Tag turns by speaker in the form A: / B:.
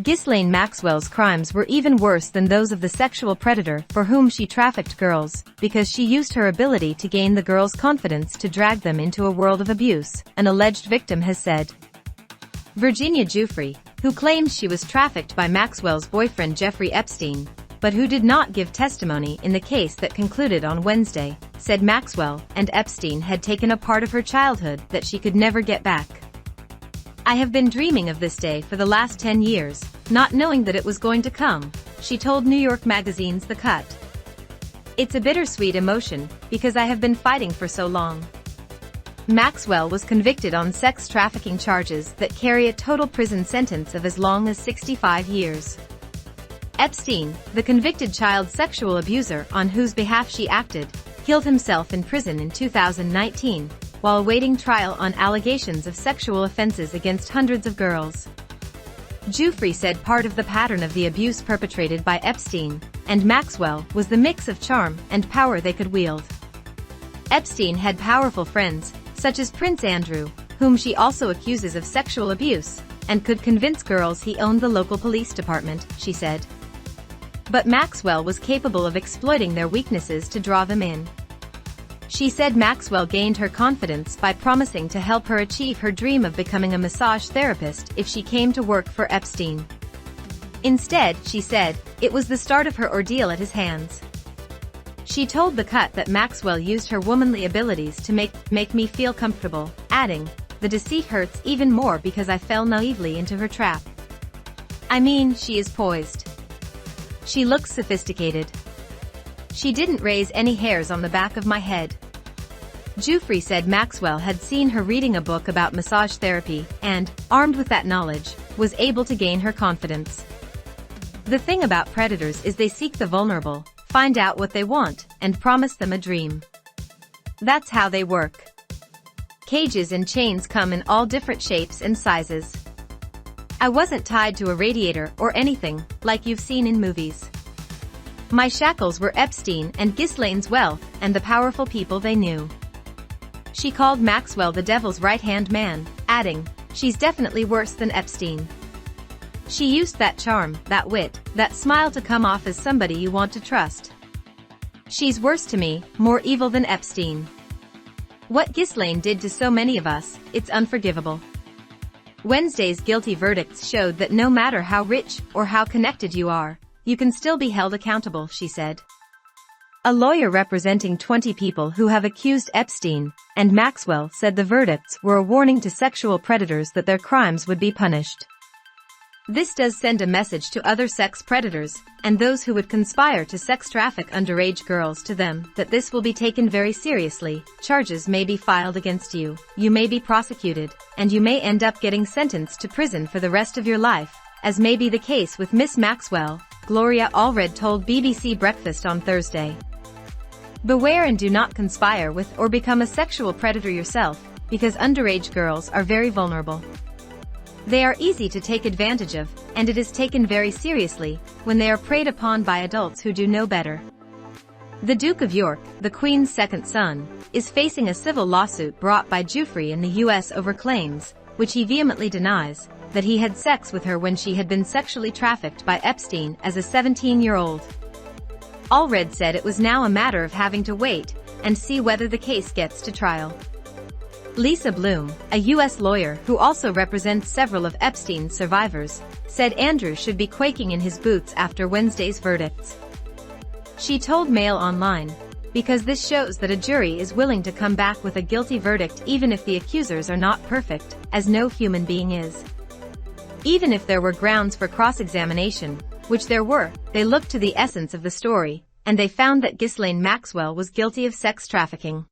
A: Ghislaine Maxwell's crimes were even worse than those of the sexual predator for whom she trafficked girls, because she used her ability to gain the girls' confidence to drag them into a world of abuse, an alleged victim has said. Virginia Giuffre, who claims she was trafficked by Maxwell's boyfriend Jeffrey Epstein, but who did not give testimony in the case that concluded on Wednesday, said Maxwell and Epstein had taken a part of her childhood that she could never get back. "I have been dreaming of this day for the last 10 years, not knowing that it was going to come," she told New York Magazine's The Cut. "It's a bittersweet emotion, because I have been fighting for so long." Maxwell was convicted on sex trafficking charges that carry a total prison sentence of as long as 65 years. Epstein, the convicted child sexual abuser on whose behalf she acted, killed himself in prison in 2019, while awaiting trial on allegations of sexual offenses against hundreds of girls. Giuffre said part of the pattern of the abuse perpetrated by Epstein and Maxwell was the mix of charm and power they could wield. Epstein had powerful friends, such as Prince Andrew, whom she also accuses of sexual abuse, and could convince girls he owned the local police department, she said. But Maxwell was capable of exploiting their weaknesses to draw them in. She said Maxwell gained her confidence by promising to help her achieve her dream of becoming a massage therapist if she came to work for Epstein. Instead, she said, it was the start of her ordeal at his hands. She told The Cut that Maxwell used her womanly abilities to make me feel comfortable, adding, "The deceit hurts even more because I fell naively into her trap. I mean, she is poised. She looks sophisticated. She didn't raise any hairs on the back of my head." Giuffre said Maxwell had seen her reading a book about massage therapy and, armed with that knowledge, was able to gain her confidence. "The thing about predators is they seek the vulnerable, find out what they want, and promise them a dream. That's how they work. Cages and chains come in all different shapes and sizes. I wasn't tied to a radiator or anything, like you've seen in movies. My shackles were Epstein and Ghislaine's wealth and the powerful people they knew." She called Maxwell the devil's right-hand man, adding, "She's definitely worse than Epstein. She used that charm, that wit, that smile to come off as somebody you want to trust. She's worse to me, more evil than Epstein. What Ghislaine did to so many of us, it's unforgivable." Wednesday's guilty verdicts showed that no matter how rich or how connected you are, you can still be held accountable, she said. A lawyer representing 20 people who have accused Epstein and Maxwell said the verdicts were a warning to sexual predators that their crimes would be punished. "This does send a message to other sex predators and those who would conspire to sex traffic underage girls to them that this will be taken very seriously. Charges may be filed against you, you may be prosecuted, and you may end up getting sentenced to prison for the rest of your life, as may be the case with Miss Maxwell," Gloria Allred told BBC Breakfast on Thursday. "Beware and do not conspire with or become a sexual predator yourself, because underage girls are very vulnerable. They are easy to take advantage of, and it is taken very seriously when they are preyed upon by adults who do no better." The Duke of York, the Queen's second son, is facing a civil lawsuit brought by Giuffre in the U.S. over claims, which he vehemently denies, that he had sex with her when she had been sexually trafficked by Epstein as a 17-year-old. Allred said it was now a matter of having to wait and see whether the case gets to trial. Lisa Bloom, a U.S. lawyer who also represents several of Epstein's survivors, said Andrew should be quaking in his boots after Wednesday's verdicts. She told Mail Online, "Because this shows that a jury is willing to come back with a guilty verdict even if the accusers are not perfect, as no human being is. Even if there were grounds for cross-examination, which there were, they looked to the essence of the story, and they found that Ghislaine Maxwell was guilty of sex trafficking."